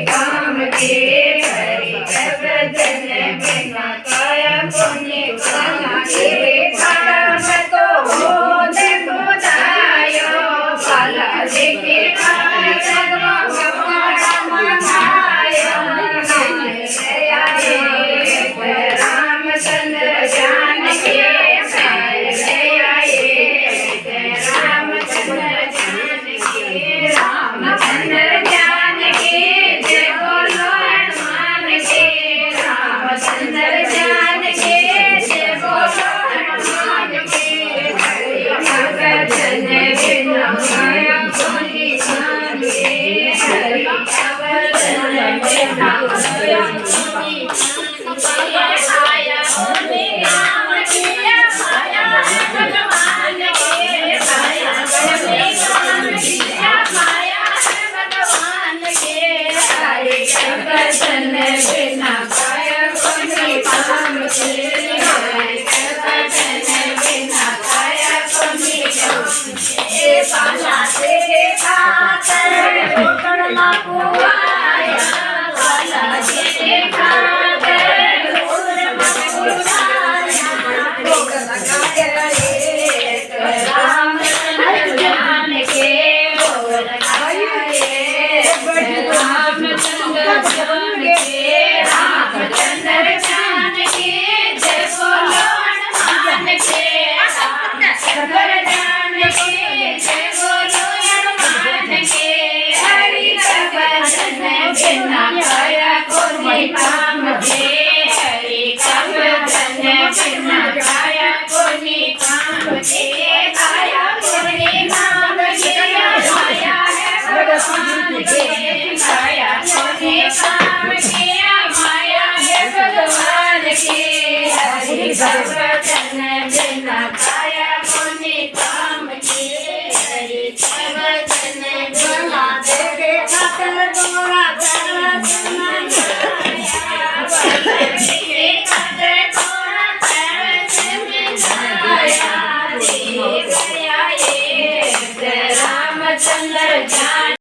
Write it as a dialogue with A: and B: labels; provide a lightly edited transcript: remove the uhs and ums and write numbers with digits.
A: काम के हरि भजन बिना काया पुण्य काम के काम तो हो देखो दायो भला देखे रामचंद्र जान के रामचंद्र जान के जय बोलो हनुमान के रामचंद्र जान के जय बोलो हनुमान के हरि भजन बिना काया पुण्य काम के हरि भजन बिना काया पुण्य आया होने राम की आया भगवान के आया करने काम किया माया भगवान के हरि भजन बिना काया पुण्य काम के हरि भजन बिना काया पुण्य काम के पाला से खाकर करना पुआया पाला से खाकर रामचंद्र जान के रामचंद्र जान के जय बोलो हनुमान के रामचंद्र जान के जय बोलो हनुमान के हरि भजन बिना काया पुण्य काम के हरि भजन बिना काया पुण्य काम के काया पुण्य काम के आया है भगवान के काया पुण्य काम के माया है भगवान के हरि भजन बिना काया पुण्य काम के हरि भजन बिना देखे खातर गोरा करना रामचंद्र जान